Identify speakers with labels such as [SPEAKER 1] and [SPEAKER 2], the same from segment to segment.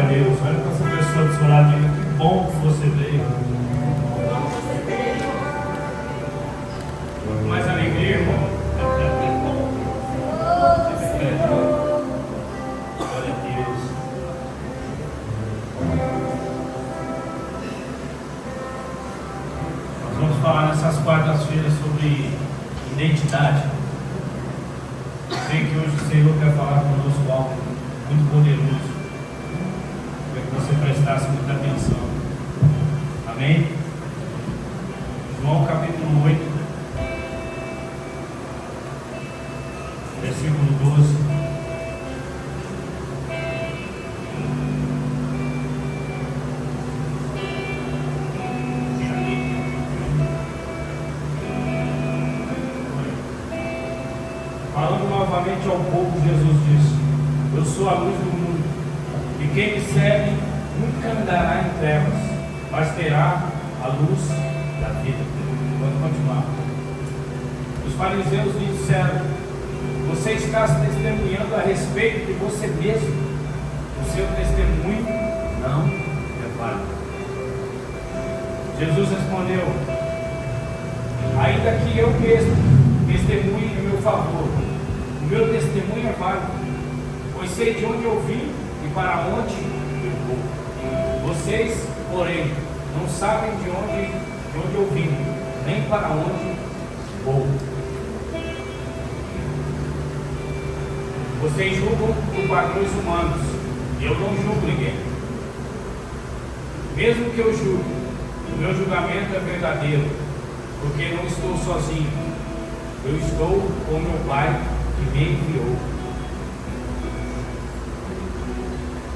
[SPEAKER 1] Deus. Olha para essa pessoa do seu lado e diga: que bom que você veio. Com mais alegria, irmão. Glória a Deus. Nós vamos falar nessas quartas-feiras sobre identidade. Eu sei que hoje o Senhor quer falar conosco algo muito poderoso. Quero que você prestasse muita atenção. Amém? João capítulo 8, versículo 12. Falando novamente ao povo, Jesus disse: eu sou a luz do mundo, e quem me segue nunca andará em trevas, mas terá a luz da vida. Vamos continuar. Os fariseus lhe disseram: você está testemunhando a respeito de você mesmo, o seu testemunho não é válido. Jesus respondeu: ainda que eu mesmo testemunhe em meu favor, o meu testemunho é válido, pois sei de onde eu vim e para onde eu vou. Vocês, porém, não sabem de onde eu vim, nem para onde vou. Vocês julgam por padrões humanos, eu não julgo ninguém. Mesmo que eu julgue, o meu julgamento é verdadeiro, porque não estou sozinho, eu estou com meu Pai que me enviou.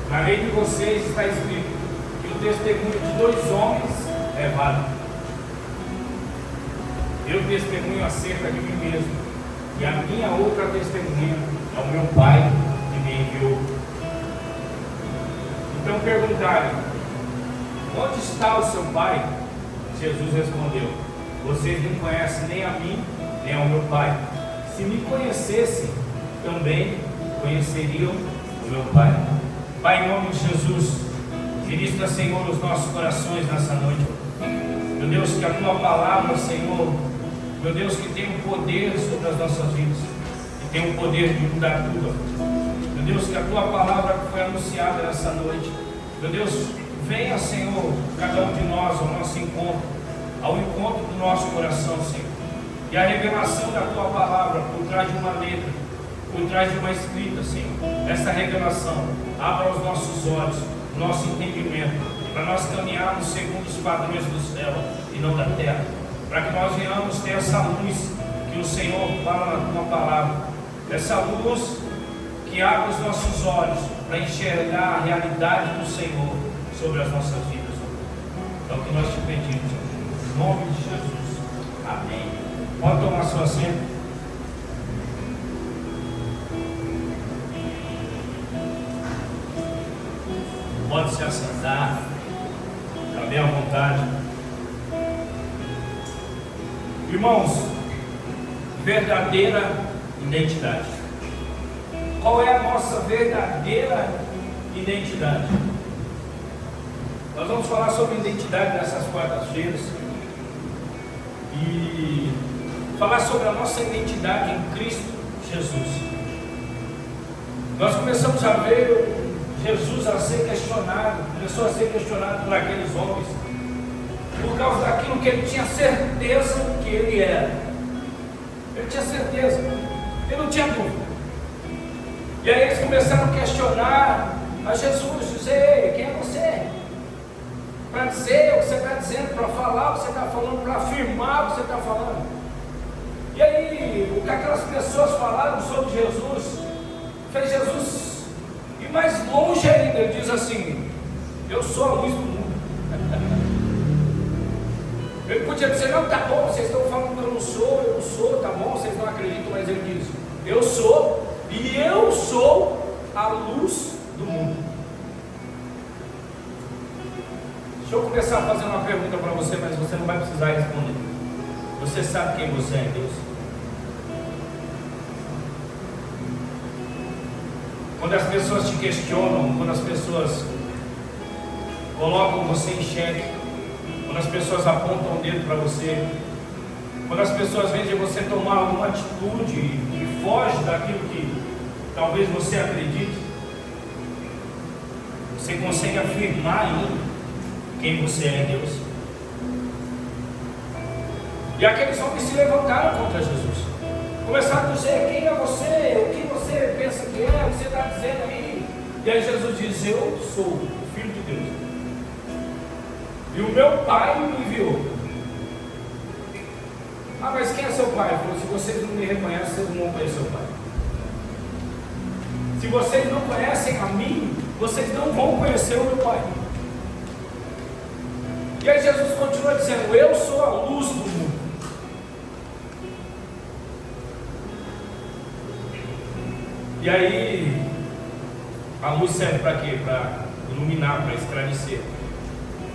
[SPEAKER 1] Na lei de vocês está escrito que o testemunho de dois homens é válido. Eu testemunho acerca de mim mesmo, e a minha outra testemunha é o meu Pai que me enviou. Então perguntaram: onde está o seu Pai? Jesus respondeu: vocês não conhecem nem a mim, nem ao meu Pai. Se me conhecessem, também conheceriam o meu Pai. Pai, em nome de Jesus, ministra, Senhor, os nossos corações nessa noite. Meu Deus, que a tua palavra, Senhor, meu Deus, que tem um poder sobre as nossas vidas, que tem um poder de mudar tudo. Meu Deus, que a tua palavra que foi anunciada nessa noite, meu Deus, venha, Senhor, cada um de nós ao nosso encontro, ao encontro do nosso coração, Senhor. E a revelação da tua palavra por trás de uma letra, por trás de uma escrita, Senhor. Essa revelação abra os nossos olhos, o nosso entendimento, para nós caminharmos segundo os padrões do céu e não da terra, para que nós venhamos ter essa luz que o Senhor fala na tua palavra, essa luz que abre os nossos olhos para enxergar a realidade do Senhor sobre as nossas vidas. É o que nós te pedimos, em nome de Jesus. Amém. Pode tomar seu assento. Pode se assentar. Está bem à vontade. Irmãos, verdadeira identidade. Qual é a nossa verdadeira identidade? Nós vamos falar sobre identidade nessas quartas-feiras e falar sobre a nossa identidade em Cristo Jesus. Nós começamos a ver Jesus a ser questionado, começou a ser questionado por aqueles homens por causa daquilo que ele tinha certeza que ele era. Ele tinha certeza, ele não tinha dúvida. E aí eles começaram a questionar a Jesus, dizer: quem é você? Para dizer o que você está dizendo, para falar o que você está falando, para afirmar o que você está falando. E aí, o que aquelas pessoas falaram sobre Jesus fez Jesus ir mais longe ainda. Ele diz assim: eu sou a luz do mundo. Ele podia dizer: não, tá bom, vocês estão falando que eu não sou, tá bom, vocês não acreditam, mas ele diz: eu sou, e eu sou a luz do mundo. Deixa eu começar a fazer uma pergunta para você, mas você não vai precisar responder. Você sabe quem você é em Deus? Quando as pessoas te questionam, quando as pessoas colocam você em xeque, quando as pessoas apontam o dedo para você, quando as pessoas veem você tomar alguma atitude que foge daquilo que talvez você acredite, você consegue afirmar ainda quem você é em Deus. E aqueles homens se levantaram contra Jesus, começaram a dizer: quem é você? O que você pensa que é? O que você está dizendo aí? E aí Jesus diz: eu sou o Filho de Deus, e o meu Pai me enviou. Ah, mas quem é seu pai? Ele falou: se vocês não me reconhecem, vocês não vão conhecer o Pai. Se vocês não conhecem a mim, vocês não vão conhecer o meu Pai. E aí Jesus continua dizendo: eu sou a luz do mundo. E aí, a luz serve para quê? Para iluminar, para esclarecer.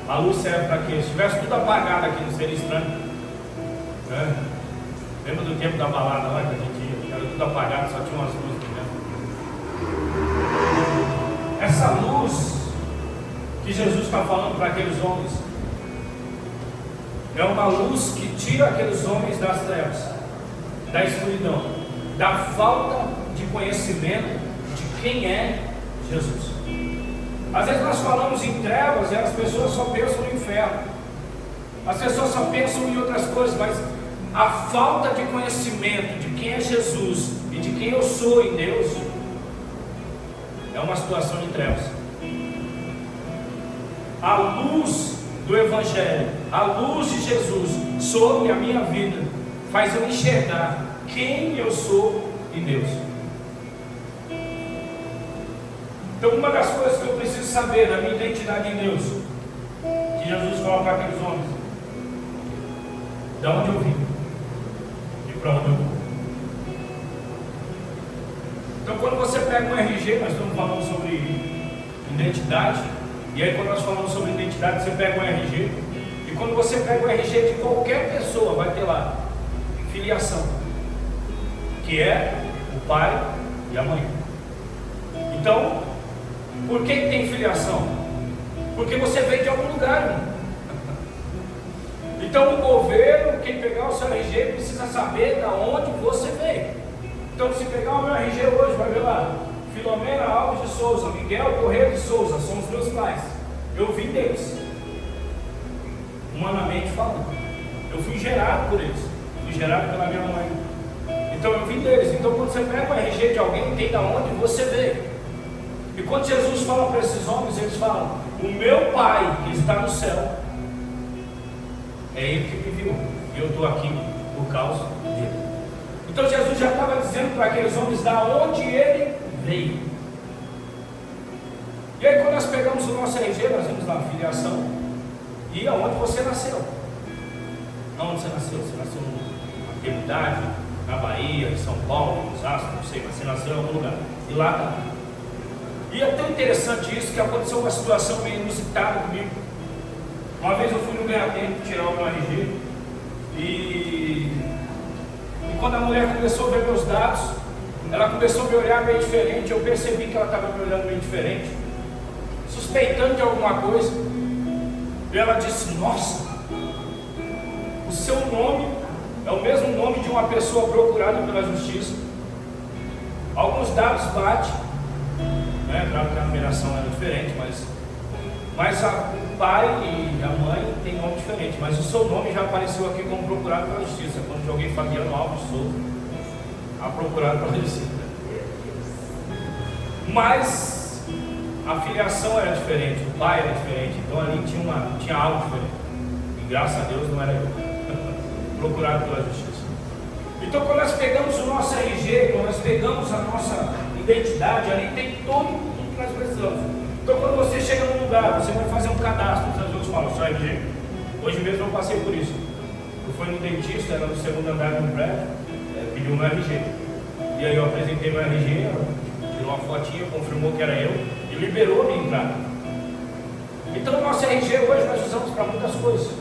[SPEAKER 1] A luz serve para quê? Se tivesse tudo apagado aqui, não seria estranho? Né? Lembra do tempo da balada lá que a gente ia? Era tudo apagado, só tinha umas luzes, né? Essa luz que Jesus está falando para aqueles homens é uma luz que tira aqueles homens das trevas, da escuridão, da falta de conhecimento de quem é Jesus. Às vezes nós falamos em trevas e as pessoas só pensam no inferno, as pessoas só pensam em outras coisas, mas a falta de conhecimento de quem é Jesus e de quem eu sou em Deus é uma situação de trevas. A luz do Evangelho, a luz de Jesus sobre a minha vida faz eu enxergar quem eu sou em Deus. Então, uma das coisas que eu preciso saber da minha identidade em Deus, que Jesus fala para aqueles homens: de onde eu vim e para onde eu vou. Então, quando você pega um RG, nós estamos falando sobre identidade, e aí quando nós falamos sobre identidade, você pega um RG, e quando você pega o RG de qualquer pessoa, vai ter lá filiação, que é o pai e a mãe. Então, por que tem filiação? Porque você veio de algum lugar, irmão. Então o governo, quem pegar o seu RG, precisa saber de onde você veio. Então, se pegar o meu RG hoje, vai ver lá: Filomena Alves de Souza, Miguel Correia de Souza, são os meus pais. Eu vim deles, humanamente falando. Eu fui gerado por eles, fui gerado pela minha mãe. Então eu vim deles. Então, quando você pega o RG de alguém, tem de onde você veio. E quando Jesus fala para esses homens, eles falam: o meu Pai que está no céu, é Ele que me viu, e eu estou aqui por causa dele. Então Jesus já estava dizendo para aqueles homens da onde Ele veio. E aí, quando nós pegamos o nosso RG, nós vimos lá filiação e aonde você nasceu. Aonde você nasceu? Você nasceu numa maternidade, na Bahia, em São Paulo, em Osasco, não sei, mas você nasceu em algum lugar. E lá está. E é tão interessante isso que aconteceu uma situação meio inusitada comigo. Uma vez eu fui no Ganha Tempo tirar o meu RG e quando a mulher começou a ver meus dados, ela começou a me olhar meio diferente. Eu percebi que ela estava me olhando meio diferente, suspeitando de alguma coisa. E ela disse: nossa, o seu nome é o mesmo nome de uma pessoa procurada pela justiça. Alguns dados batem, né? Claro que a numeração era diferente, mas o pai e a mãe têm nome diferente, mas o seu nome já apareceu aqui como procurado pela justiça. Quando joguei Fabiano Alves Souza, a procurado pela justiça. Mas a filiação era diferente, o pai era diferente, então ali tinha algo diferente. E graças a Deus não era eu, procurado pela justiça. Então, quando nós pegamos o nosso RG, quando nós pegamos a nossa identidade, ali tem tudo que nós precisamos. Então, quando você chega num lugar, você vai fazer um cadastro. Os outros falam: seu RG. Hoje mesmo eu passei por isso. Eu fui no dentista, era no segundo andar de um prédio, pediu meu RG. E aí eu apresentei meu RG, tirou uma fotinha, confirmou que era eu e liberou a minha entrada. Então, o nosso RG hoje nós usamos para muitas coisas.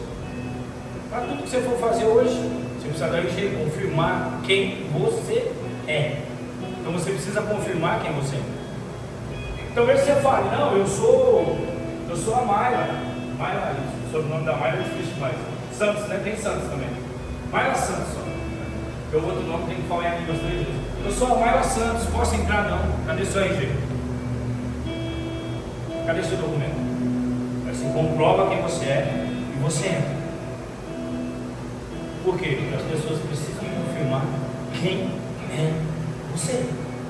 [SPEAKER 1] Para tudo que você for fazer hoje, você precisa do RG, confirmar quem você é. Então, você precisa confirmar quem você é. Talvez você fale: não, eu sou Eu sou a Mayla. Mayla, o sobrenome da Mayla é difícil demais. Santos, né? Tem Santos também. Mayla Santos, só. Porque o outro nome tem que falar em línguas 3 vezes. Eu sou a Mayla Santos, posso entrar não? Cadê seu RG? Cadê seu documento? Assim, comprova quem você é e você entra. Por quê? Porque as pessoas precisam confirmar quem é você.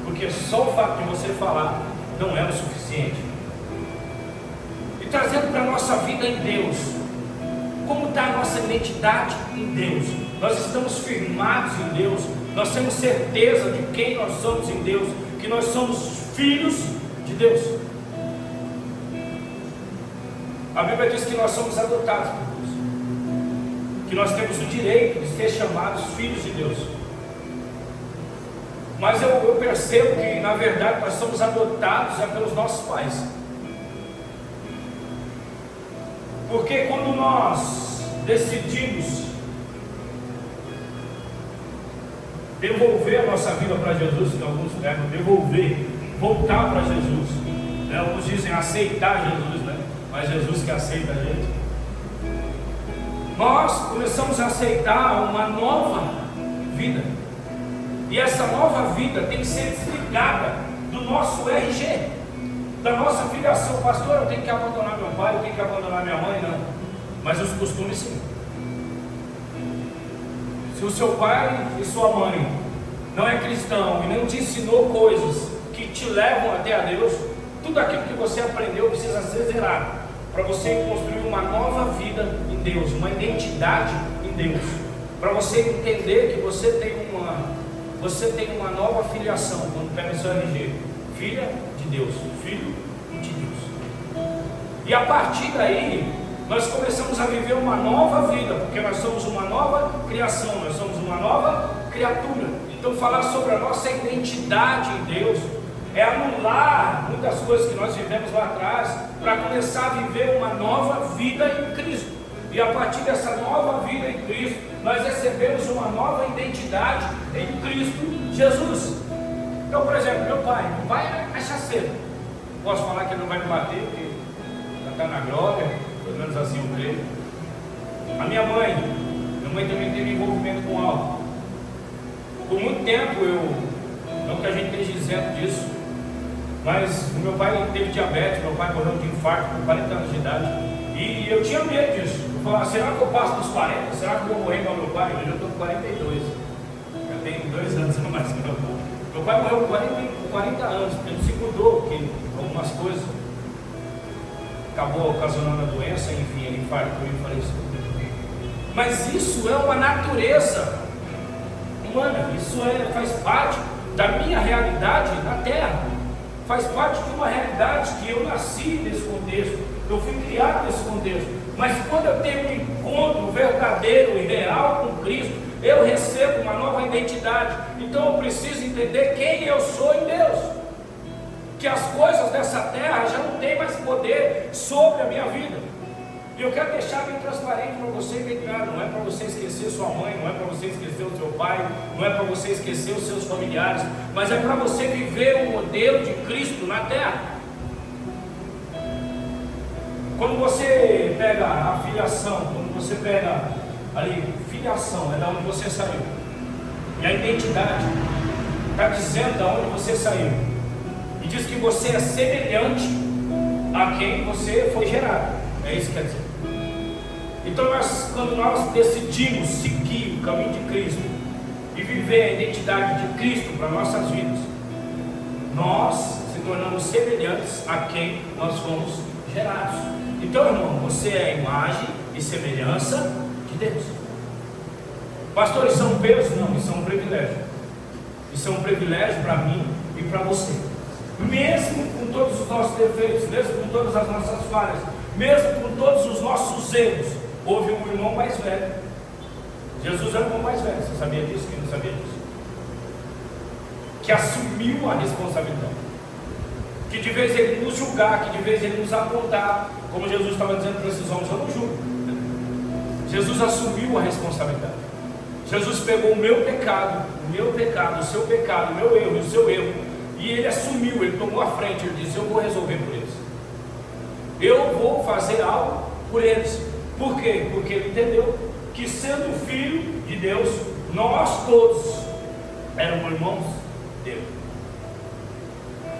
[SPEAKER 1] Porque só o fato de você falar não é o suficiente. E trazendo para a nossa vida em Deus, como está a nossa identidade em Deus? Nós estamos firmados em Deus, nós temos certeza de quem nós somos em Deus, que nós somos filhos de Deus. A Bíblia diz que nós somos adotados por Deus, que nós temos o direito de ser chamados filhos de Deus. Mas eu percebo que na verdade nós somos adotados pelos nossos pais. Porque quando nós decidimos devolver a nossa vida para Jesus, que alguns pegam, devolver, voltar para Jesus, né? Alguns dizem aceitar Jesus, né? Mas Jesus que aceita a gente. Nós começamos a aceitar uma nova vida. E essa nova vida tem que ser desligada do nosso RG, da nossa filiação. Pastor, eu tenho que abandonar meu pai, eu tenho que abandonar minha mãe, não. Mas os costumes sim. Se o seu pai e sua mãe não é cristão e não te ensinou coisas que te levam até a Deus, tudo aquilo que você aprendeu precisa ser zerado, para você construir uma nova vida em Deus, uma identidade em Deus, para você entender que você tem uma nova filiação quando pega seu RG, filha de Deus, filho de Deus. E a partir daí nós começamos a viver uma nova vida, porque nós somos uma nova criação, nós somos uma nova criatura. Então falar sobre a nossa identidade em Deus é anular muitas coisas que nós vivemos lá atrás, para começar a viver uma nova vida em Cristo. E a partir dessa nova vida em Cristo, nós recebemos uma nova identidade em Cristo Jesus. Então, por exemplo, meu pai é cachaceiro. Posso falar que ele não vai me bater, porque já está na glória, pelo menos assim eu creio. A minha mãe também teve envolvimento com álcool. Por muito tempo não que a gente esteja isento disso, mas o meu pai teve diabetes, meu pai morreu de infarto com 40 anos de idade, e eu tinha medo disso. Eu falava, será que eu passo dos 40? Será que eu vou morrer igual meu pai? Hoje eu estou com 42, já tenho 2 anos a mais que meu pai. Meu pai morreu com 40 anos, porque ele se cuidou, porque algumas coisas acabou ocasionando a doença, enfim, ele infartou e faleceu. Mas isso é uma natureza humana, isso faz parte da minha realidade na Terra, faz parte de uma realidade que eu nasci nesse contexto, eu fui criado nesse contexto. Mas quando eu tenho um encontro verdadeiro e real com Cristo, eu recebo uma nova identidade. Então eu preciso entender quem eu sou em Deus, que as coisas dessa terra já não têm mais poder sobre a minha vida. E eu quero deixar bem transparente para você, bem claro, não é para você esquecer sua mãe, não é para você esquecer o seu pai, não é para você esquecer os seus familiares, mas é para você viver o modelo de Cristo na terra. Quando você pega a filiação, quando você pega ali, filiação, é da onde você saiu, e a identidade está dizendo da onde você saiu, e diz que você é semelhante a quem você foi gerado. É isso que quer dizer. Então quando nós decidimos seguir o caminho de Cristo e viver a identidade de Cristo para nossas vidas, nós se tornamos semelhantes a quem nós fomos gerados. Então, irmão, você é a imagem e semelhança de Deus. Pastor, isso é um peso? Não, isso é um privilégio. Isso é um privilégio para mim e para você. Mesmo com todos os nossos defeitos, mesmo com todas as nossas falhas, mesmo com todos os nossos erros, houve um irmão mais velho. Jesus é o irmão mais velho. Você sabia disso? Quem não sabia disso? Que assumiu a responsabilidade, que de vez ele nos julgar, que de vez ele nos apontar, como Jesus estava dizendo para esses homens, eu não julgo. Jesus assumiu a responsabilidade. Jesus pegou o meu pecado, o seu pecado, o meu erro e o seu erro, e ele assumiu, ele tomou a frente, ele disse, eu vou resolver por eles. Eu vou fazer algo por eles. Por quê? Porque ele entendeu que, sendo filho de Deus, nós todos éramos irmãos dele.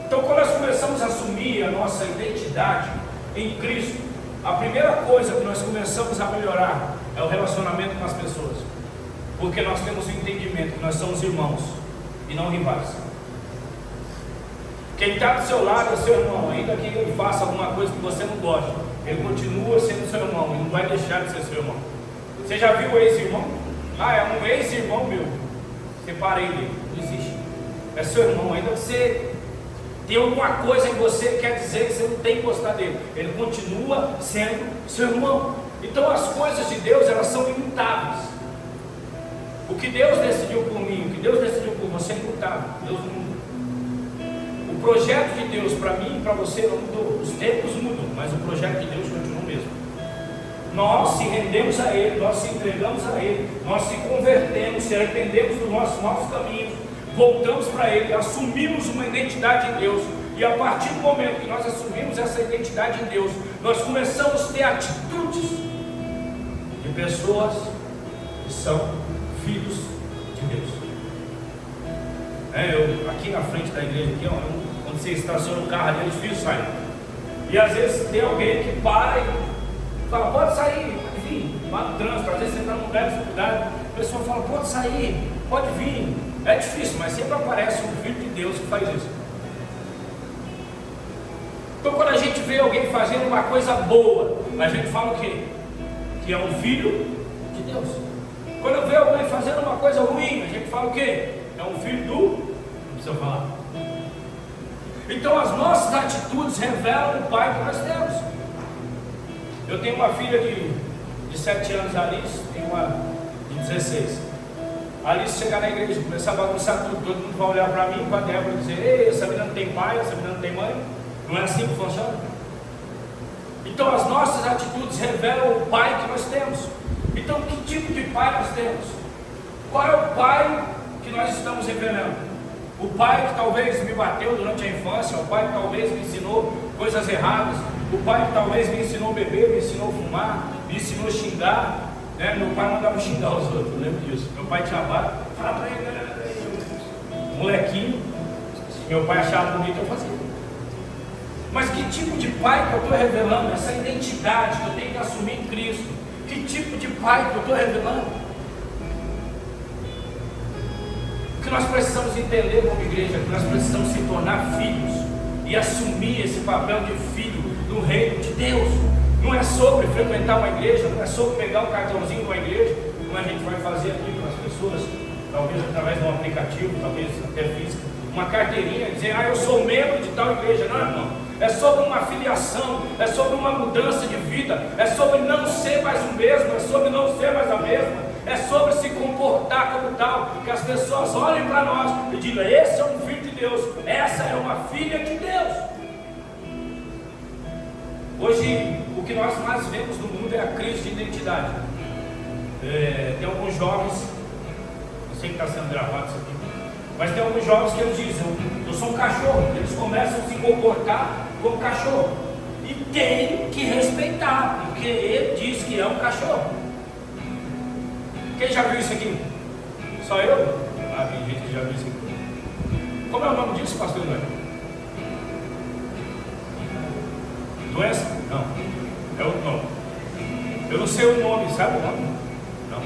[SPEAKER 1] Então, quando nós começamos a assumir a nossa identidade em Cristo, a primeira coisa que nós começamos a melhorar é o relacionamento com as pessoas, porque nós temos o entendimento que nós somos irmãos e não rivais. Quem está do seu lado é seu irmão, ainda que ele faça alguma coisa que você não gosta, ele continua sendo seu irmão, ele não vai deixar de ser seu irmão. Você já viu o ex-irmão? Ah, é um ex-irmão meu, separei dele, não existe, é seu irmão, ainda que você tem alguma coisa em você que quer dizer que você não tem que gostar dele, ele continua sendo seu irmão. Então as coisas de Deus, elas são imutáveis. O que Deus decidiu por mim, o que Deus decidiu por você é imutável. Deus não muda. O projeto de Deus para mim e para você não mudou. Os tempos mudam, mas o projeto de Deus continua o mesmo. Nós se rendemos a Ele, nós se entregamos a Ele, nós se convertemos, se arrependemos dos nossos maus caminhos, voltamos para Ele, assumimos uma identidade em Deus. E a partir do momento que nós assumimos essa identidade em Deus, nós começamos a ter atitudes de pessoas que são filhos de Deus. Eu, aqui na frente da igreja, aqui, quando você estaciona o carro ali, é difícil sair. E às vezes tem alguém que para e fala, pode sair, pode vir, lá no trânsito. Às vezes você está num lugar de dificuldade, a pessoa fala, pode sair, pode vir. É difícil, mas sempre aparece um filho de Deus que faz isso. Então, quando a gente vê alguém fazendo uma coisa boa, a gente fala o quê? Que é um filho de Deus. Quando eu vejo alguém fazendo uma coisa ruim, a gente fala o quê? É um filho do... Não precisa falar. Então, as nossas atitudes revelam o pai que nós temos. Eu tenho uma filha de 7 anos, a Alice, tenho uma de 16. A Alice chegar na igreja, começar a bagunçar tudo, todo mundo vai olhar para mim, para a Débora e dizer, ei, essa menina não tem pai, essa menina não tem mãe. Não é assim que funciona? Então as nossas atitudes revelam o pai que nós temos. Então que tipo de pai nós temos? Qual é o pai que nós estamos revelando? O pai que talvez me bateu durante a infância, o pai que talvez me ensinou coisas erradas, o pai que talvez me ensinou a beber, me ensinou a fumar, me ensinou a xingar, né? Meu pai mandava xingar os outros, eu lembro disso. Meu pai tinha barba, fala pra ele, molequinho, meu pai achava bonito, eu fazia. Mas que tipo de pai que eu estou revelando? Essa identidade que eu tenho que assumir em Cristo. Que tipo de pai que eu estou revelando? O que nós precisamos entender como igreja? Que nós precisamos se tornar filhos e assumir esse papel de filho no reino de Deus. Não é sobre frequentar uma igreja, não é sobre pegar um cartãozinho de uma igreja, como a gente vai fazer aqui para as pessoas, talvez através de um aplicativo, talvez até física, uma carteirinha, dizer, eu sou membro de tal igreja. Não, irmão. É sobre uma filiação, é sobre uma mudança de vida, é sobre não ser mais o mesmo, é sobre não ser mais a mesma, é sobre se comportar como tal, que as pessoas olhem para nós e digam, esse é um filho de Deus, essa é uma filha de Deus. Hoje, o que nós mais vemos no mundo é a crise de identidade. Tem alguns jovens, eu sei que está sendo gravado isso aqui, mas tem alguns jovens que eles dizem, eu sou um cachorro. Eles começam a se comportar como cachorro. E tem que respeitar, porque ele diz que é um cachorro. Quem já viu isso aqui? Só eu? Tem gente que já viu isso aqui. Como é o nome disso, pastor Noé? Doença? Não. É outro nome. Eu não sei o nome, sabe o nome? Não.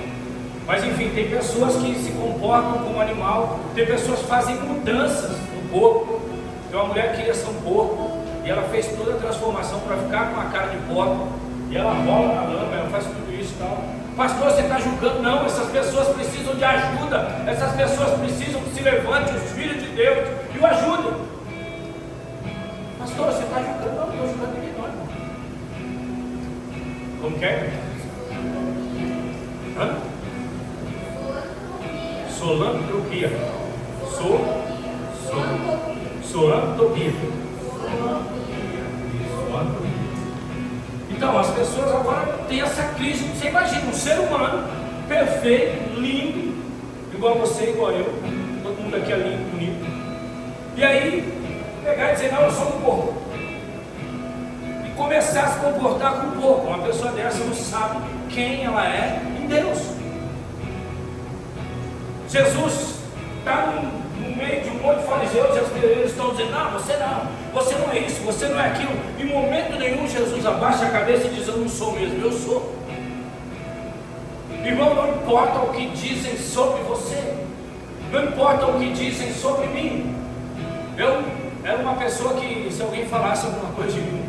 [SPEAKER 1] Mas enfim, tem pessoas que se comportam como animal, tem pessoas que fazem mudanças no corpo. Tem uma mulher que queria ser um porco, e ela fez toda a transformação para ficar com a cara de porco, e ela rola na lama, ela faz tudo isso e tal. Pastor, você está julgando? Não, essas pessoas precisam de ajuda, essas pessoas precisam que se levante os filhos de Deus e o ajudem. Pastor, você está julgando? Não, não estou julgando ninguém não, irmão. Como que é? Hã? Solantropia. Solantropia. Então, as pessoas agora têm essa crise. Você imagina um ser humano perfeito, lindo, igual você, igual eu. Todo mundo aqui é lindo, bonito. E aí, pegar e dizer, não, eu sou um porco. E começar começar a se comportar como um porco. Uma pessoa dessa não sabe quem ela é em Deus. Jesus está no meio de um monte de fariseus, e eles estão dizendo: não, você não é isso, você não é aquilo. Em momento nenhum Jesus abaixa a cabeça e diz: eu não sou mesmo, eu sou. Irmão, não importa o que dizem sobre você, não importa o que dizem sobre mim. Eu era uma pessoa que, se alguém falasse alguma coisa de mim,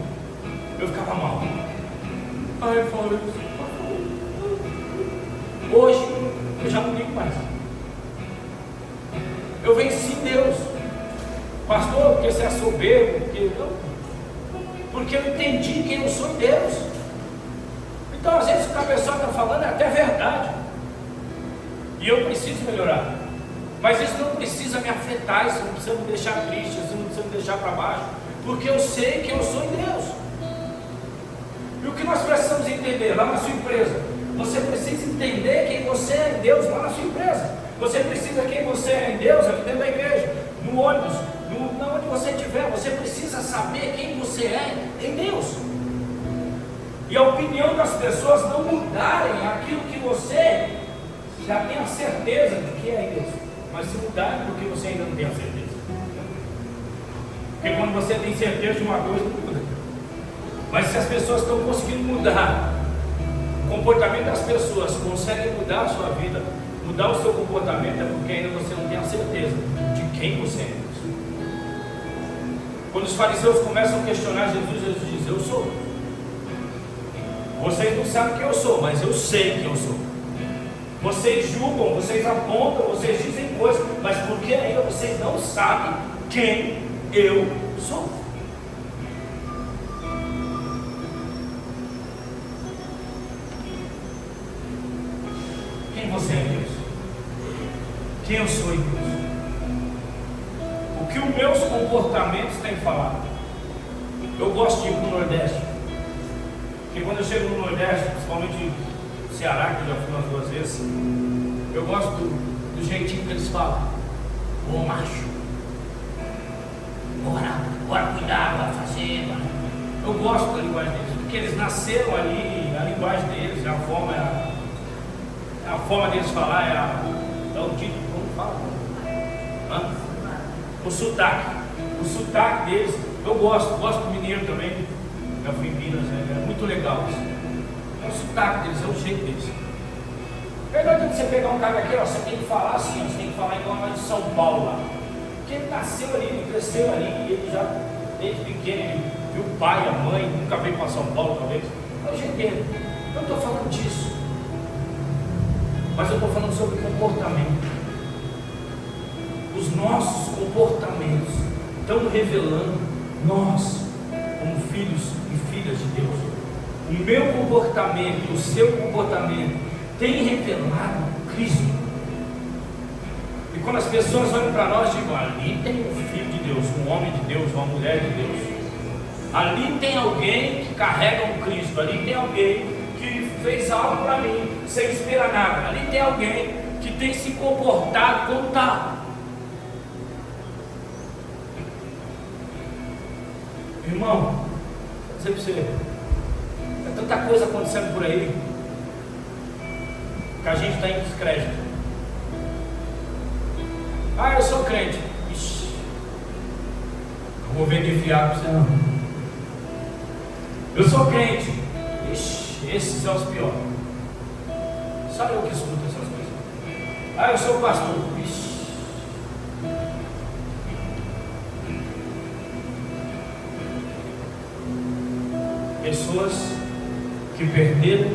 [SPEAKER 1] eu ficava mal. Aí falou isso. Hoje eu já não ligo mais. Eu venci Deus. Pastor, porque você é soberbo? Porque eu entendi quem eu sou em Deus. Então às vezes o que a pessoa está falando é até verdade, e eu preciso melhorar. Mas isso não precisa me afetar, isso não precisa me deixar triste, isso não precisa me deixar para baixo, porque eu sei que eu sou em Deus. E o que nós precisamos entender lá na sua empresa? Você precisa entender quem você é em Deus lá na sua empresa. Você precisa quem você é em Deus aqui dentro da igreja, no ônibus, onde você estiver. Você precisa saber quem você é em Deus. E a opinião das pessoas não mudarem aquilo que você já tem a certeza de que é em Deus, mas se mudarem porque você ainda não tem a certeza. Porque quando você tem certeza de uma coisa, não muda. Mas se as pessoas estão conseguindo mudar o comportamento das pessoas, conseguem mudar a sua vida, mudar o seu comportamento, é porque ainda você não tem a certeza de quem você é. Quando os fariseus começam a questionar Jesus, Jesus diz: eu sou. Vocês não sabem quem eu sou, mas eu sei quem eu sou. Vocês julgam, vocês apontam, vocês dizem coisas, mas porque ainda vocês não sabem quem eu sou. Quem você é em Deus? Quem eu sou em Deus? O que os meus comportamentos têm falado? Eu gosto de ir para o Nordeste. Porque quando eu chego no Nordeste, principalmente no Ceará, que eu já fui umas 2 vezes, eu gosto do jeitinho que eles falam: ô macho, bora cuidar, bora fazer, bora. Eu gosto da linguagem deles, porque eles nasceram ali, a linguagem deles, a forma deles falar, é o dito, como fala? O sotaque deles. Eu gosto do mineiro também. Já fui em Minas, é muito legal isso. É o sotaque deles, é o jeito deles. É verdade que você pegar um cara aqui, ó, você tem que falar assim, você tem que falar igual lá de São Paulo lá. Porque ele nasceu ali, ele cresceu ali, e ele já, desde pequeno, ele viu o pai, a mãe, nunca veio para São Paulo talvez. É o jeito dele. Eu não estou falando disso. Mas eu estou falando sobre comportamento. Os nossos comportamentos estão revelando nós, como filhos e filhas de Deus. O meu comportamento, o seu comportamento tem revelado Cristo. E quando as pessoas olham para nós, digam: ali tem um filho de Deus, um homem de Deus, uma mulher de Deus. Ali tem alguém que carrega um Cristo. Ali tem alguém que fez algo para mim sem esperar nada. Ali tem alguém que tem se comportado como está. Irmão, vou dizer para você, é tanta coisa acontecendo por aí que a gente está em descrédito. Ah, eu sou crente. Ixi, não vou verificar para você não. Eu sou crente. Ixi, esses são os piores. Só eu que escuto essas coisas. Ah, eu sou pastor. Ixi. Pessoas que perderam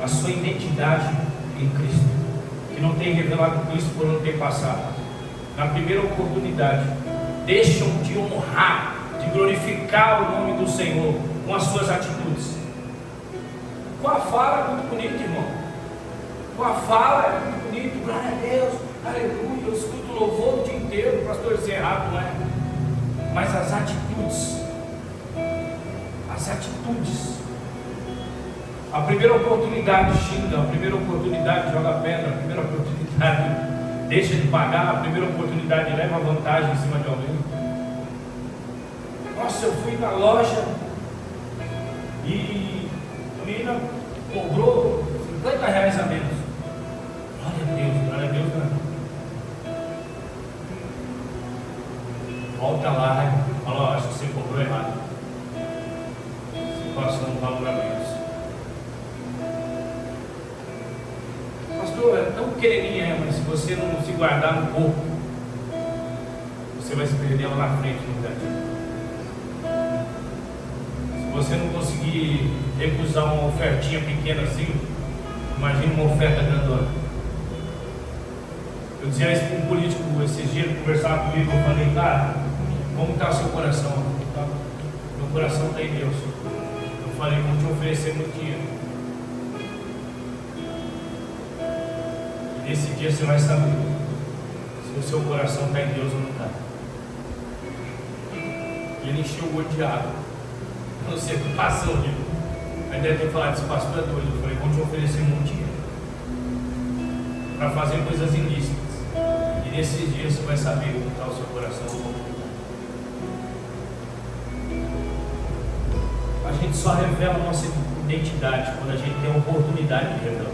[SPEAKER 1] a sua identidade em Cristo, que não têm revelado Cristo por não ter passado. Na primeira oportunidade, deixam de honrar, de glorificar o nome do Senhor com as suas atitudes. Com a fala é muito bonito, irmão. Com a fala é muito bonito. Glória a Deus, aleluia. Eu escuto louvor o dia inteiro. O pastor disse errado, não é? Mas as atitudes. A primeira oportunidade xinga, a primeira oportunidade joga pedra, a primeira oportunidade deixa de pagar, a primeira oportunidade leva vantagem em cima de alguém. Nossa, eu fui na loja E a menina cobrou R$ 50 a menos. Glória a Deus, né? Volta lá e fala, ó, acho que você cobrou errado. Você passou um valor a menos. Pastor, é tão pequenininha, mas se você não se guardar no corpo, você vai se perder lá na frente no lugar. Se você não conseguir recusar uma ofertinha pequena assim, imagine uma oferta grandona. Eu dizia isso para um político esses dias, ele conversava comigo, eu falei, cara, como está o seu coração? Meu coração está em Deus. Eu falei, vou te oferecer muito dinheiro. E nesse dia você vai saber se o seu coração está em Deus ou não está. Ele encheu o olho de água. Não sei o que passou, viu? Aí deve ter falado, esse pastor é doido. Eu falei, vou te oferecer muito dinheiro para fazer coisas ilícitas. E nesses dias você vai saber como está o seu coração. A gente só revela a nossa identidade quando a gente tem a oportunidade de revelar.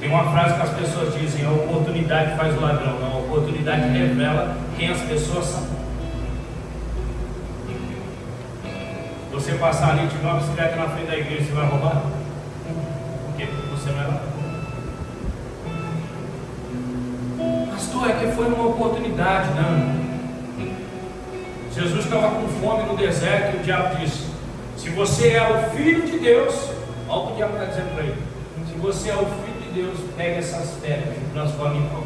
[SPEAKER 1] Tem uma frase que as pessoas dizem, a oportunidade faz o ladrão. Não, a oportunidade revela quem as pessoas são. Você passar ali, tiver uma bicicleta na frente da igreja, você vai roubar? Porque você não é lá. Pastor, é que foi uma oportunidade, não. Jesus estava com fome no deserto e o diabo disse, se você é o Filho de Deus, olha o que o diabo está dizendo para ele, se você é o Filho de Deus, pega essas pedras e transforma em pão.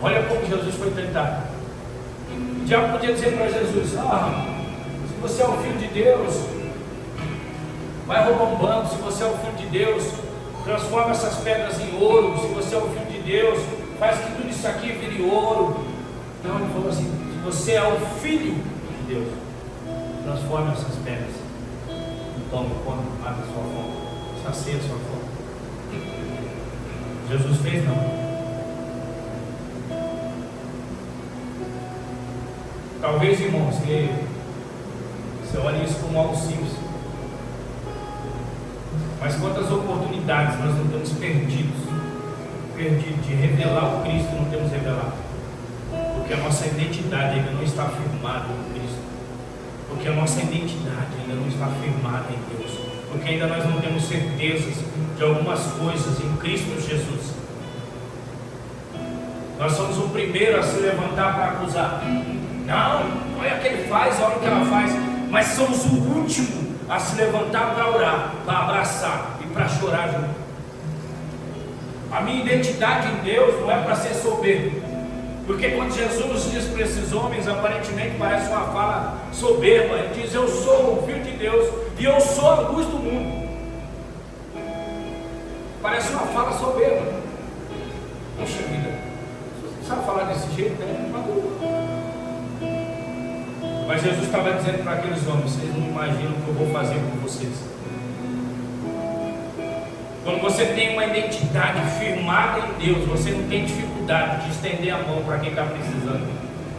[SPEAKER 1] Olha como Jesus foi tentado. O diabo podia dizer para Jesus, se você é o Filho de Deus, vai roubar um banco. Se você é o Filho de Deus, transforma essas pedras em ouro. Se você é o Filho de Deus, faz que tudo isso aqui vire ouro. Não, ele falou assim, se você é o Filho de Deus, transforma essas pedras em pão, come, mata a sua fome, sacia a sua fome. Jesus fez não. Talvez, irmãos, você olhe isso como algo simples. Mas quantas oportunidades nós não temos perdido de revelar o Cristo, não temos revelado. Porque a nossa identidade ainda não está firmada em Cristo. Porque a nossa identidade ainda não está firmada em Deus. Porque ainda nós não temos certezas de algumas coisas em Cristo Jesus. Nós somos o primeiro a se levantar para acusar. Não é o que ele faz, olha o que ela faz. Mas somos o último a se levantar para orar, para abraçar e para chorar junto. A minha identidade em Deus não é para ser soberbo. Porque quando Jesus diz para esses homens, aparentemente parece uma fala soberba. Ele diz, eu sou o Filho de Deus e eu sou a luz do mundo. Parece uma fala soberba. Poxa vida, você sabe falar desse jeito, né? Mas Jesus estava dizendo para aqueles homens, vocês não imaginam o que eu vou fazer com vocês. Quando você tem uma identidade firmada em Deus, você não tem dificuldade de estender a mão para quem está precisando.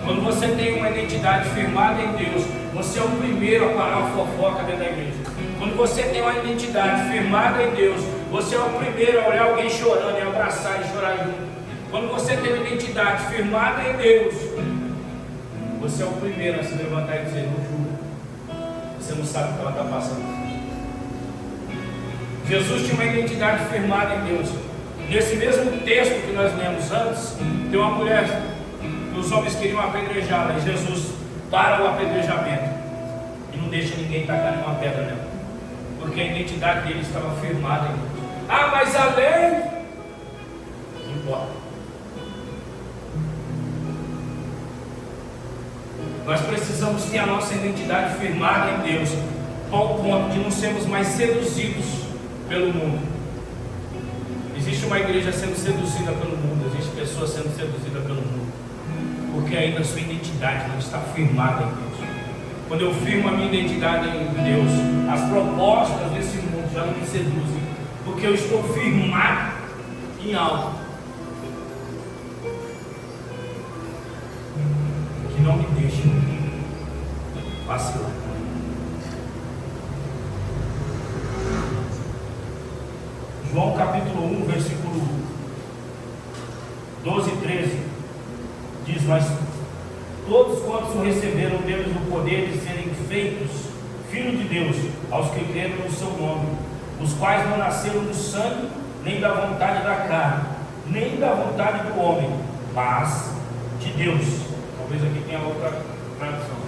[SPEAKER 1] Quando você tem uma identidade firmada em Deus, você é o primeiro a parar a fofoca dentro da igreja. Quando você tem uma identidade firmada em Deus, você é o primeiro a olhar alguém chorando e abraçar e chorar junto. Quando você tem uma identidade firmada em Deus, você é o primeiro a se levantar e dizer, não juro, você não sabe o que ela está passando. Jesus tinha uma identidade firmada em Deus. Nesse mesmo texto que nós lemos antes, tem uma mulher que os homens queriam apedrejá-la, e Jesus para o apedrejamento e não deixa ninguém tacar nenhuma pedra nela, porque a identidade dele estava firmada em Deus. Mas a lei não importa. Nós precisamos ter a nossa identidade firmada em Deus, ao ponto de não sermos mais seduzidos pelo mundo. Existe uma igreja sendo seduzida pelo mundo, existe pessoas sendo seduzidas pelo mundo, porque ainda a sua identidade não está firmada em Deus. Quando eu firmo a minha identidade em Deus, as propostas desse mundo já não me seduzem, porque eu estou firmado em algo que não me deixa vacilar. João capítulo 1, versículo 12 e 13 diz: mas todos quantos receberam deles o poder de serem feitos filhos de Deus, aos que creram no seu nome, os quais não nasceram do sangue, nem da vontade da carne, nem da vontade do homem, mas de Deus. Talvez aqui tenha outra tradução.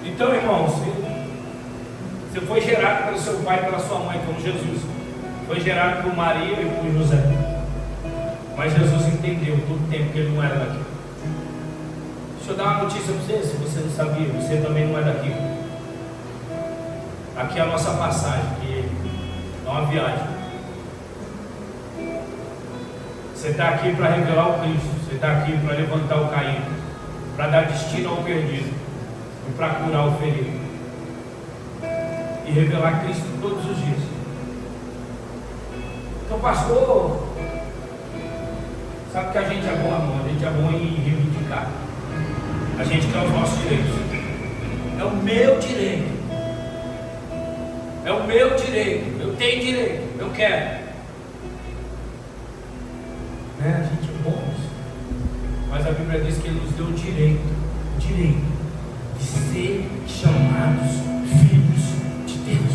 [SPEAKER 1] Então, irmãos, você foi gerado pelo seu pai e pela sua mãe, como Jesus. Foi gerado por Maria e por José. Mas Jesus entendeu todo o tempo que ele não era daqui. Deixa eu dar uma notícia para você, se você não sabia, você também não é daqui. Aqui é a nossa passagem, que é uma viagem. Você está aqui para revelar o Cristo, você está aqui para levantar o caído, para dar destino ao perdido e para curar o ferido e revelar Cristo todos os dias. Então, pastor, sabe que a gente é bom, amor? A gente é bom em reivindicar. A gente quer os nossos direitos. É o meu direito. É o meu direito. Eu tenho direito. Eu quero. Né? A gente é bom. Mas a Bíblia diz que Ele nos deu o direito de ser chamados filhos de Deus.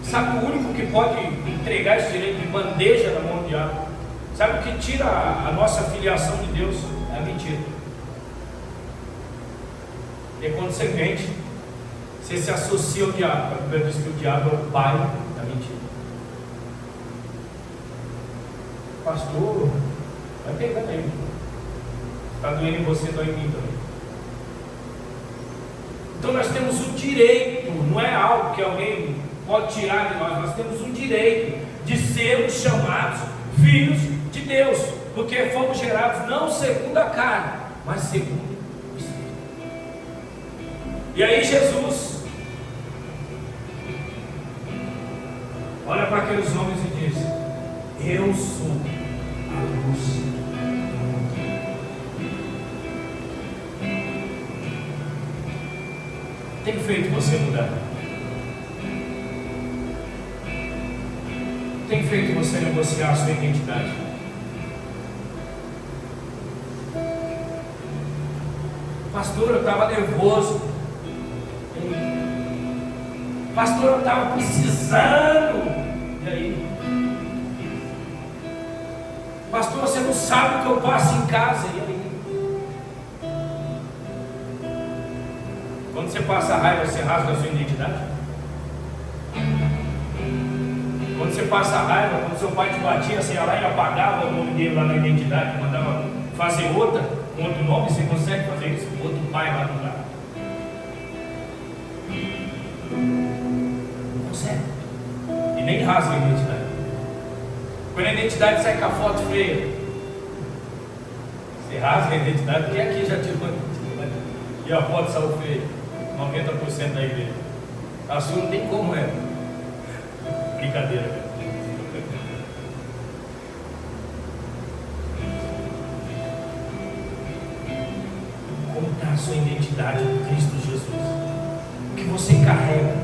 [SPEAKER 1] Sabe o único que pode entregar esse direito de bandeja na mão do diabo? Sabe o que tira a nossa filiação de Deus? É a mentira. E quando você mente, você se associa ao diabo. A Bíblia diz que o diabo é o pai da mentira. Pastor, vai pegando aí. Está doendo em você, dói em mim também. Então nós temos o direito, não é algo que alguém pode tirar de nós temos o direito de sermos chamados filhos de Deus, porque fomos gerados não segundo a carne, mas segundo o Espírito. E aí Jesus olha para aqueles homens e diz: eu sou a luz do mundo. Tem feito você mudar? Tem feito você negociar a sua identidade? Pastor, eu estava nervoso. Pastor, eu estava precisando. E aí? Pastor, você não sabe o que eu passo em casa. E aí? Quando você passa raiva, você rasga a sua identidade? Quando você passa raiva, quando seu pai te batia, você ia lá e apagava o nome dele lá na identidade, mandava fazer outra, com outro nome, você consegue fazer isso com outro pai lá no lugar? Não consegue. E nem rasga a identidade. Quando a identidade sai com a foto feia, você rasga a identidade, porque aqui já tirou a identidade. E a foto saiu feia, 90% da igreja. A sua não tem como é. Brincadeira, cara. Como está a sua identidade em Cristo Jesus? O que você carrega?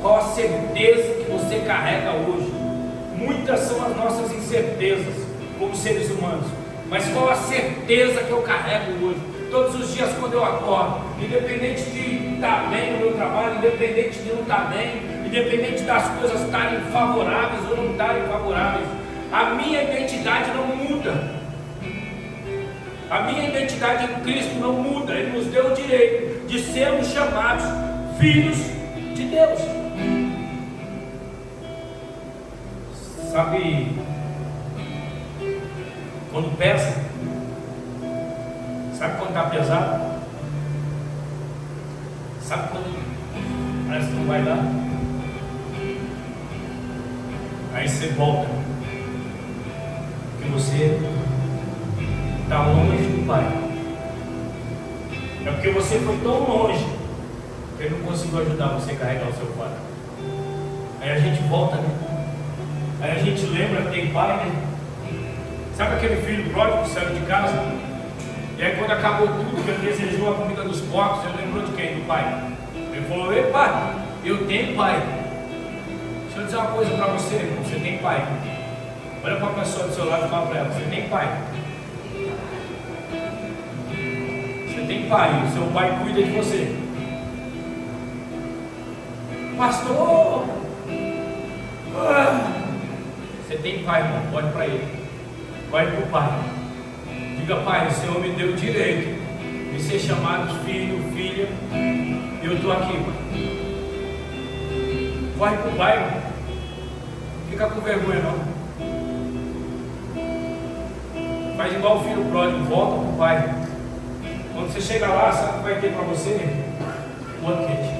[SPEAKER 1] Qual a certeza que você carrega hoje? Muitas são as nossas incertezas como seres humanos, mas qual a certeza que eu carrego hoje? Todos os dias quando eu acordo, independente de estar bem no meu trabalho, independente de não estar bem, independente das coisas estarem favoráveis ou não estarem favoráveis, a minha identidade não muda. A minha identidade em Cristo não muda. Ele nos deu o direito de sermos chamados filhos de Deus. Sabe quando pesa? Sabe quando está pesado? Sabe quando parece que não vai dar? Aí você volta, porque você está longe do Pai. É porque você foi tão longe que Ele não conseguiu ajudar você a carregar o seu fardo. Aí a gente volta, né? Aí a gente lembra que tem pai, né? Sabe aquele filho pródigo que saiu de casa? E aí quando acabou tudo, que ele desejou a comida dos porcos, ele lembrou de quem? Do pai. Ele falou: ei pai, eu tenho pai. Deixa eu dizer uma coisa para você, irmão. Você tem pai. Olha para a pessoa do seu lado e fala para ela: você tem pai. Você tem pai, o seu pai cuida de você. Pastor, você tem pai, irmão. Pode para ele. Vai para o pai. Diga: pai, o Senhor me deu o direito de ser chamado filho, filha. Eu estou aqui, pai. Vai para o pai, irmão. Fica com vergonha, não. Faz igual o filho pródigo, volta para o pai. Quando você chega lá, sabe o que vai ter para você? Um banquete.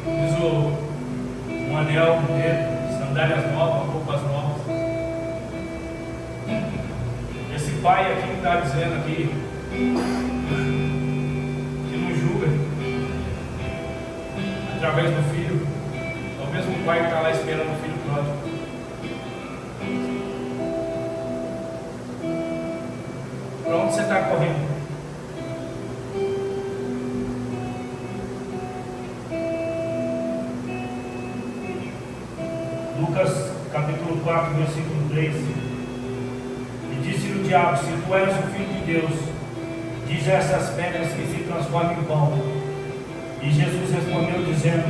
[SPEAKER 1] Diz um anel, um dedo, sandálias novas, roupas novas. Esse pai aqui está dizendo aqui que não julga através do filho. É o mesmo pai que está lá esperando o filho pródigo. Para onde você está correndo? Lucas capítulo 4, versículo 3. E disse-lhe o diabo: se tu és o filho de Deus, diz a essas pedras que se transformem em pão. E Jesus respondeu dizendo: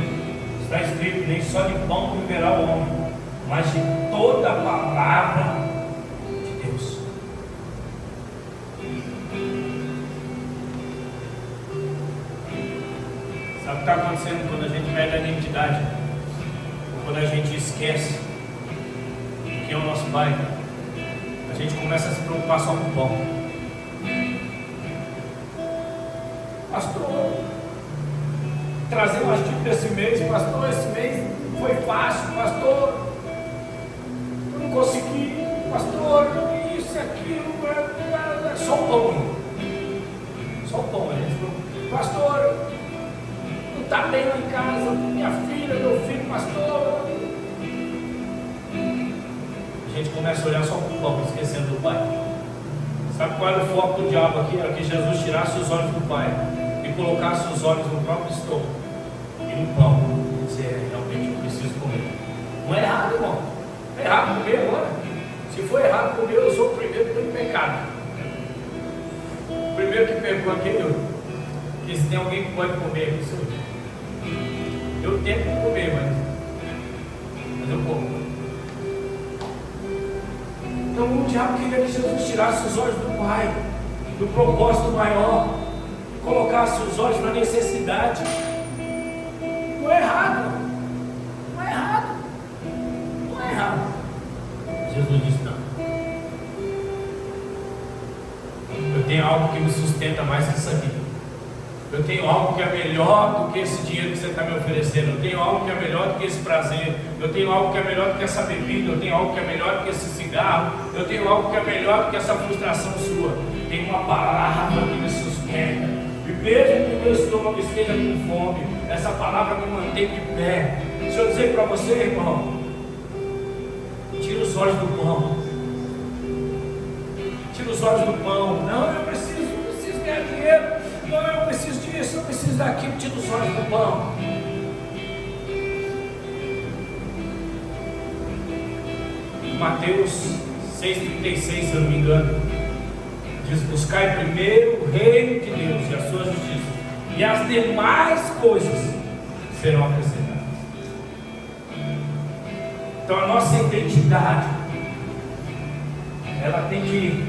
[SPEAKER 1] está escrito, nem só de pão viverá o homem, mas de toda a palavra de Deus. Sabe o que está acontecendo quando a gente perde a identidade? Ou quando a gente esquece quem é o nosso Pai? A gente começa a se preocupar só com o pão. Pastor, trazer umas dicas esse mês. Pastor, esse mês foi fácil. Pastor, eu não consegui. Pastor, isso e aquilo. Só o pão. Só o pão. A gente falou: pastor, não está bem lá em casa. Minha filha, meu filho, pastor. A gente começa a olhar só para o pão, esquecendo do Pai. Sabe qual era o foco do diabo aqui? Era que Jesus tirasse os olhos do Pai e colocasse os olhos no próprio estômago e no pão. E dizer: realmente eu preciso comer. Não é errado, irmão. É errado comer agora. Se for errado comer, eu sou o primeiro que estou em pecado. O primeiro que pegou aqui, que se tem alguém que pode comer aqui, sou eu. Eu tento comer, mas eu como. Então o diabo queria que Jesus tirasse os olhos do Pai, do propósito maior, e colocasse os olhos na necessidade. Não é errado. Não é errado. Não é errado. Jesus disse: não. Eu tenho algo que me sustenta mais que isso aqui. Eu tenho algo que é melhor do que esse dinheiro que você está me oferecendo. Eu tenho algo que é melhor do que esse prazer. Eu tenho algo que é melhor do que essa bebida. Eu tenho algo que é melhor do que esse cigarro. Eu tenho algo que é melhor do que essa frustração sua. Tem uma palavra que me sustenta. E mesmo que o meu estômago esteja com fome, essa palavra me mantém de pé. Deixa eu dizer para você, irmão: tira os olhos do pão. Tira os olhos do pão. Não, eu preciso ganhar dinheiro. Não, eu preciso disso, eu preciso daquilo. Tira os olhos do pão. Mateus 6,36, se eu não me engano, diz: buscai primeiro o reino de Deus e a sua justiça, e as demais coisas serão acrescentadas. Então a nossa identidade, ela tem que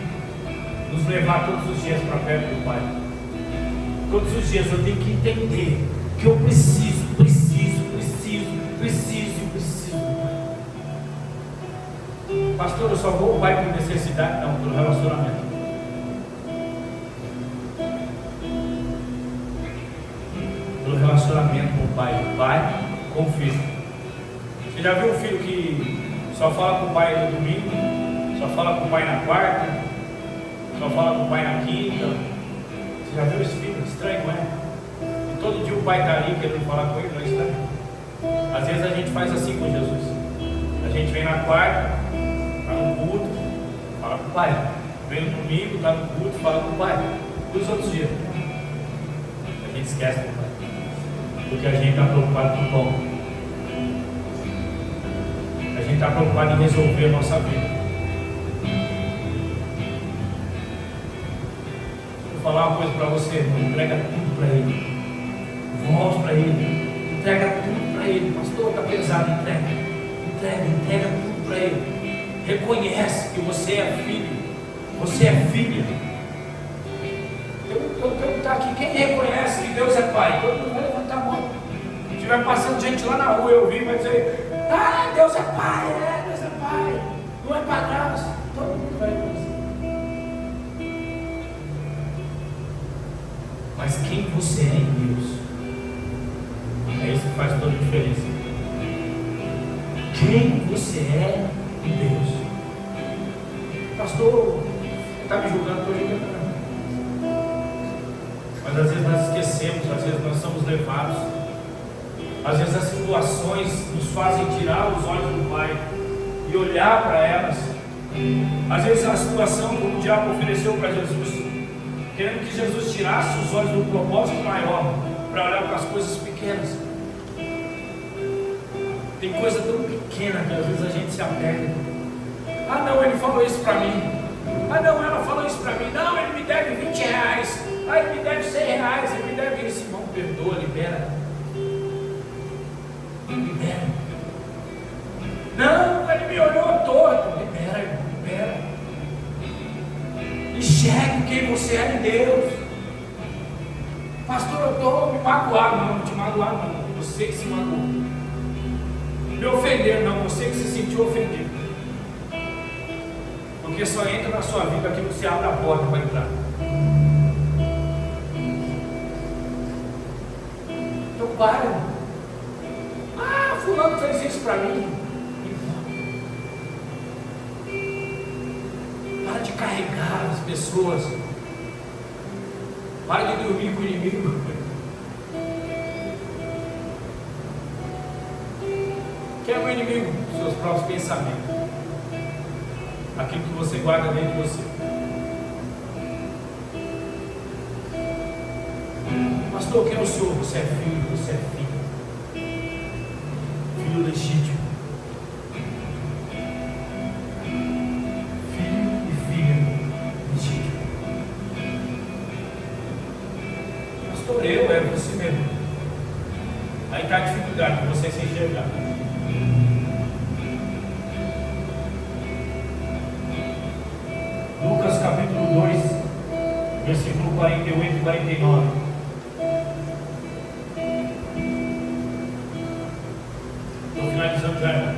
[SPEAKER 1] nos levar todos os dias para perto do Pai. Todos os dias eu tenho que entender que eu preciso. Pastor, eu só vou ao Pai por necessidade? Não, pelo relacionamento. Pelo relacionamento com o Pai. Pai com o filho. Você já viu um filho que só fala com o pai no domingo, só fala com o pai na quarta, só fala com o pai na quinta? Você já viu esse filho? Estranho, não é? E todo dia o pai está ali querendo falar com ele, não é estranho? Às vezes a gente faz assim com Jesus. A gente vem na quarta, está no fala com o pai. Vem no domingo, está no culto, fala com o pai. E os outros dias? A gente esquece do pai. Porque a gente está preocupado com o pão. A gente está preocupado em resolver a nossa vida. Vou falar uma coisa para você, irmão. Entrega tudo para Ele. Volte para Ele. Entrega tudo para Ele. Pastor, está pesado. Entrega tudo para Ele. Reconhece que você é filho. Você é filha. Eu vou perguntar aqui, quem reconhece que Deus é Pai? Todo mundo vai levantar a mão. Se estiver passando gente lá na rua, eu vi, vai dizer: ah, Deus é Pai, Deus é Pai. Não é padrasto. Todo mundo vai reconhecer. Mas quem você é em Deus, é isso que faz toda a diferença. Quem você é em Deus. Pastor, você está me julgando, estou julgando. Mas às vezes nós esquecemos, às vezes nós somos levados. Às vezes as situações nos fazem tirar os olhos do Pai e olhar para elas. Às vezes a situação, como o diabo ofereceu para Jesus, querendo que Jesus tirasse os olhos do propósito maior, para olhar para as coisas pequenas. Tem coisa tão pequena que às vezes a gente se apega. Ah não, ele falou isso para mim. Ah não, ela falou isso para mim. Não, ele me deve 20 reais. Ah, ele me deve 100 reais. Ele me deve isso. Irmão, perdoa, libera. Libera. Não, ele me olhou torto. Libera, irmão, libera. Enxergue quem você é em Deus. Pastor, eu estou me magoado. Não te magoar não. Você que se magoou. Me ofender, não, você que se sentiu ofendido. Porque só entra na sua vida aquilo que você abre a porta para entrar. Então para. Ah, fulano fez isso para mim. Para de carregar as pessoas. Para de dormir com o inimigo. Quem é o inimigo? Seus próprios pensamentos. Aquilo que você guarda dentro de você. Pastor, quem é o senhor? Você é filho, você é filho. Filho legítimo. Filho e filha legítimo. Pastor, é você mesmo. Aí está a dificuldade de você se enxergar. Lucas capítulo 2, versículo 48 e 49. Estou finalizando já.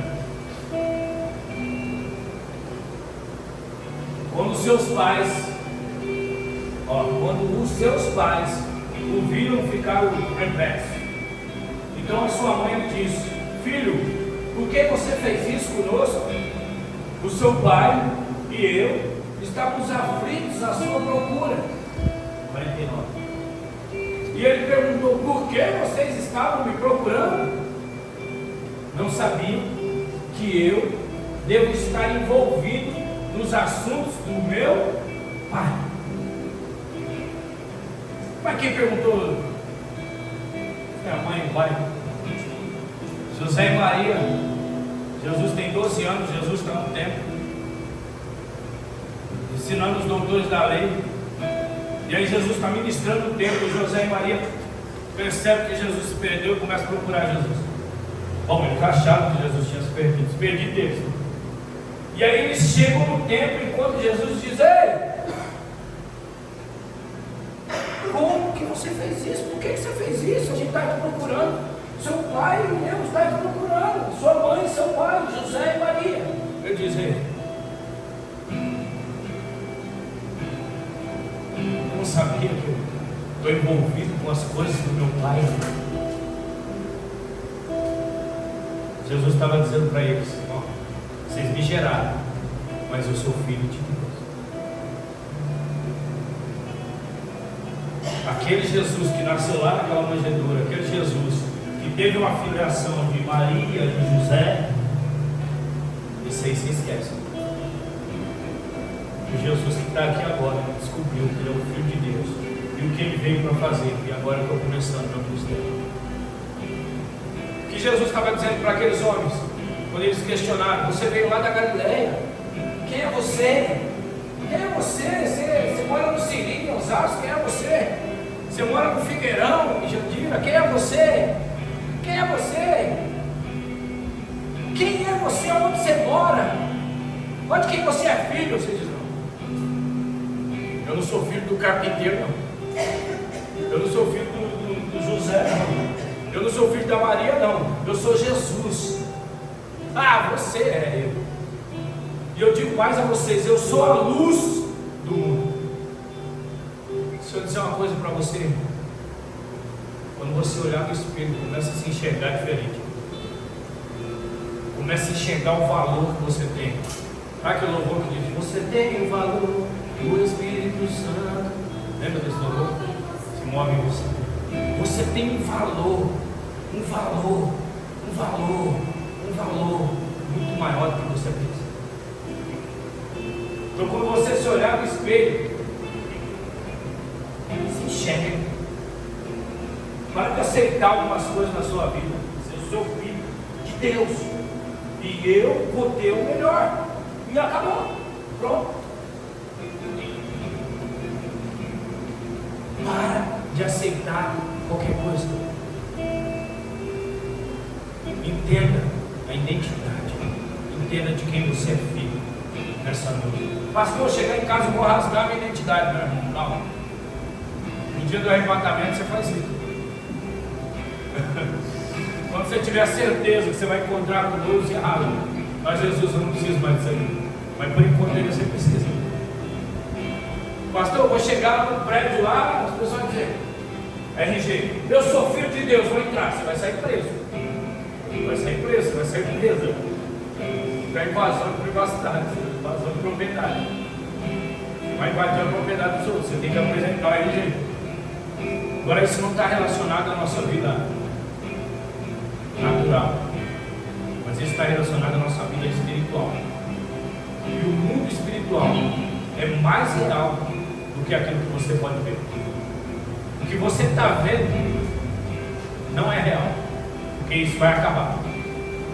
[SPEAKER 1] Quando os seus pais o viram, ficaram perplexos. Então a sua mãe disse: filho, por que você fez isso conosco? O seu pai e eu estávamos aflitos à sua procura. 49. E ele perguntou: por que vocês estavam me procurando? Não sabiam que eu devo estar envolvido nos assuntos do meu pai. Mas quem perguntou? Foi a mãe e o pai. José e Maria. Jesus tem 12 anos, Jesus está no templo, ensinando os doutores da lei. E aí Jesus está ministrando o templo. José e Maria percebem que Jesus se perdeu e começam a procurar Jesus. Bom, eles acharam que Jesus tinha se perdido deles. E aí eles chegam no templo enquanto Jesus diz: ei, como que você fez isso? Por que você fez isso? A gente está te procurando. Seu pai e eu está te procurando. Sua mãe e seu pai, José e Maria. Eu disse: ei, eu não sabia que eu estou envolvido com as coisas do meu pai. Jesus estava dizendo para eles: ó, vocês me geraram, mas eu sou filho de Deus. Aquele Jesus que nasceu lá naquela manjedoura, aquele Jesus que teve uma filiação de Maria e José, esse aí se esquece. O Jesus que está aqui agora descobriu que Ele é o Filho de Deus e o que Ele veio para fazer. E agora eu estou começando meu ministério. O que Jesus estava dizendo para aqueles homens, quando eles questionaram: você veio lá da Galileia, quem é você? Quem é você? Você mora no Sirim, em Osasco, quem é você? Você mora no Figueirão, em Jandira, quem é você? Quem é você? Quem é você? Onde você mora? Onde que você é filho? Você diz: não, eu não sou filho do carpinteiro, não. Eu não sou filho do José, não. Eu não sou filho da Maria, não. Eu sou Jesus. Ah, você é eu. E eu digo mais a vocês: eu sou a luz do mundo. Deixa eu dizer uma coisa para você. Quando você olhar no espelho, começa a se enxergar diferente. Começa a enxergar o valor que você tem. Sabe aquele louvor que diz: você tem o valor do Espírito Santo? Lembra desse louvor? Se move em você. Você tem um valor, um valor, um valor, um valor muito maior do que você pensa. Então, quando você se olhar no espelho, se enxerga. Para de aceitar algumas coisas na sua vida. Eu sou filho de Deus e eu vou ter o melhor. E acabou. Pronto. Para de aceitar qualquer coisa. Entenda a identidade. Entenda de quem você é filho nessa noite. Pastor, chegar em casa e vou rasgar a minha identidade, meu irmão. Calma. No dia do arrebatamento você faz isso. Quando você tiver certeza que você vai encontrar com Deus, você rasga. Mas Jesus, eu não preciso mais disso aí. Mas por enquanto você precisa. Pastor, eu vou chegar lá no prédio lá, as pessoas vão dizer: RG, eu sou filho de Deus, vou entrar. Você vai sair preso. Vai sair preso, você vai sair preso. Para invasão de privacidade, invasão de propriedade. Vai invadir a propriedade dos outros. Você tem que apresentar o RG. Agora, isso não está relacionado à nossa vida natural, mas isso está relacionado à nossa vida espiritual. E o mundo espiritual é mais real do que aquilo que você pode ver. O que você está vendo não é real, porque isso vai acabar.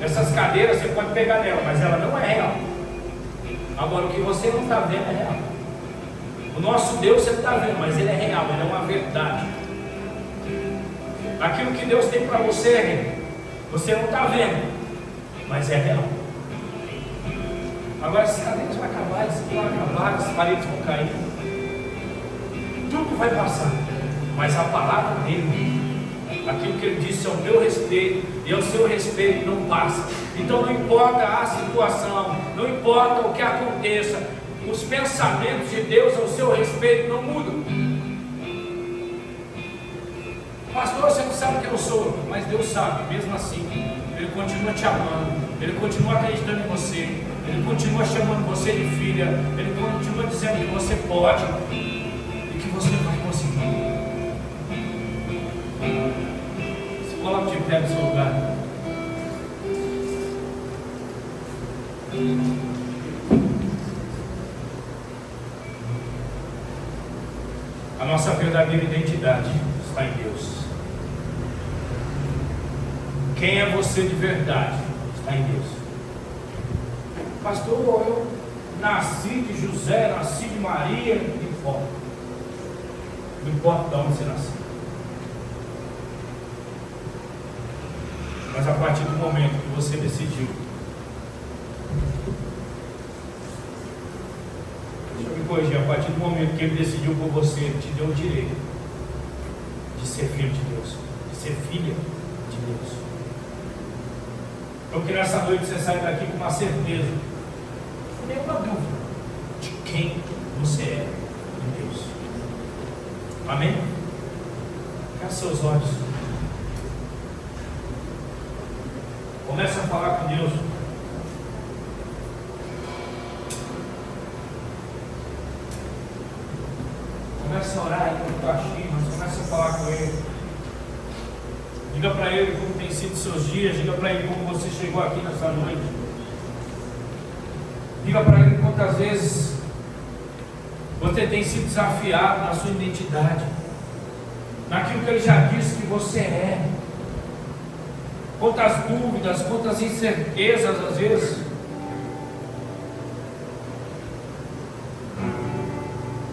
[SPEAKER 1] Essas cadeiras você pode pegar nela, mas ela não é real. Agora, o que você não está vendo é real. O nosso Deus você está vendo, mas Ele é real, Ele é uma verdade. Aquilo que Deus tem para você, você não está vendo, mas é real. Agora, essas cadeiras vão acabar, isso vai acabar, as paredes vão cair, tudo vai passar, mas a palavra dele, aquilo que ele disse ao meu respeito e ao seu respeito, não passa. Então, não importa a situação, não importa o que aconteça, os pensamentos de Deus ao seu respeito não mudam. Pastor, você não sabe quem eu sou, mas Deus sabe, mesmo assim. Ele continua te amando, Ele continua acreditando em você, Ele continua chamando você de filha, Ele continua dizendo que você pode e que você vai conseguir. Se coloque de pé no seu lugar. A nossa verdadeira identidade está em Deus. Quem é você de verdade está em Deus. Pastor, eu nasci de José, nasci de Maria, não importa. Não importa de onde você nasceu. Mas a partir do momento que você decidiu, deixa eu me corrigir, a partir do momento que Ele decidiu por você, Ele te deu o direito de ser filho de Deus, de ser filha de Deus. Então que nessa noite você saia daqui com uma certeza, com nenhuma dúvida, de quem você é em Deus. Amém? Feche seus olhos. Comece a falar com Deus. Comece a orar enquanto está baixinho, mas comece a falar com Ele. Diga para Ele como tem sido seus dias. Diga para Ele como você chegou aqui nessa noite. Diga para Ele quantas vezes Você tem sido desafiado na sua identidade, naquilo que Ele já disse que você é. Quantas dúvidas, quantas incertezas às vezes.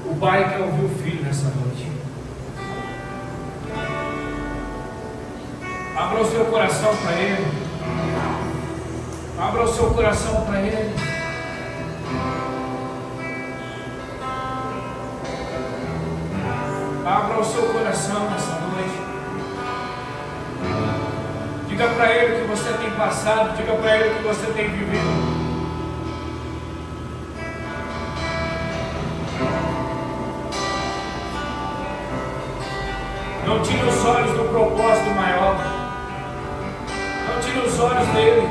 [SPEAKER 1] O pai quer ouvir o filho nessa noite. Abra o seu coração para Ele. Abra o seu coração para Ele. Abra o seu coração nessa noite. Diga para Ele o que você tem passado. Diga para Ele o que você tem vivido. Não tire os olhos do propósito maior. Não tire os olhos dele.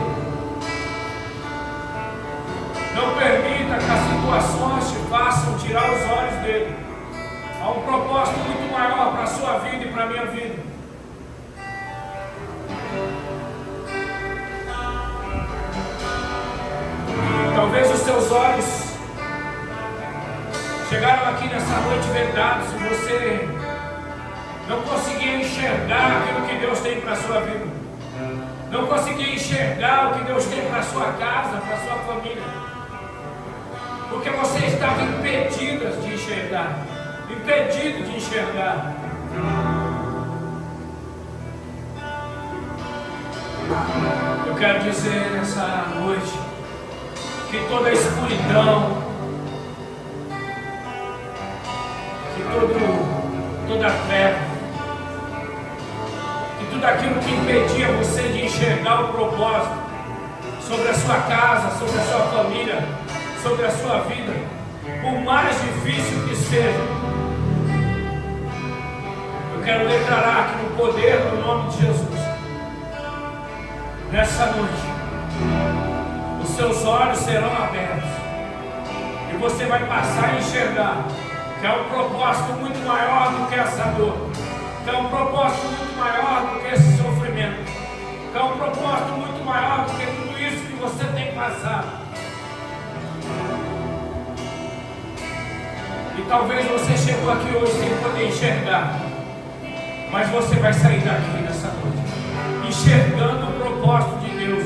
[SPEAKER 1] Não permita que as situações te façam tirar os olhos dele. Há um propósito muito maior para a sua vida e para a minha vida. Talvez os seus olhos chegaram aqui nessa noite vedados e você não conseguia enxergar aquilo que Deus tem para a sua vida. Não conseguia enxergar o que Deus tem para a sua casa, para a sua família. Porque você estava impedida de enxergar. Impedido de enxergar. Eu quero dizer nessa noite que toda a escuridão, que toda a treva, e tudo aquilo que impedia você de enxergar o propósito sobre a sua casa, sobre a sua família, sobre a sua vida, por mais difícil que seja, eu quero declarar aqui no poder do nome de Jesus, nessa noite, os seus olhos serão abertos e você vai passar a enxergar que é um propósito muito maior do que essa dor, que é um propósito muito maior do que esse sofrimento, que é um propósito muito maior do que tudo isso que você tem passado. E talvez você chegou aqui hoje sem poder enxergar, mas você vai sair daqui nessa noite enxergando o propósito de Deus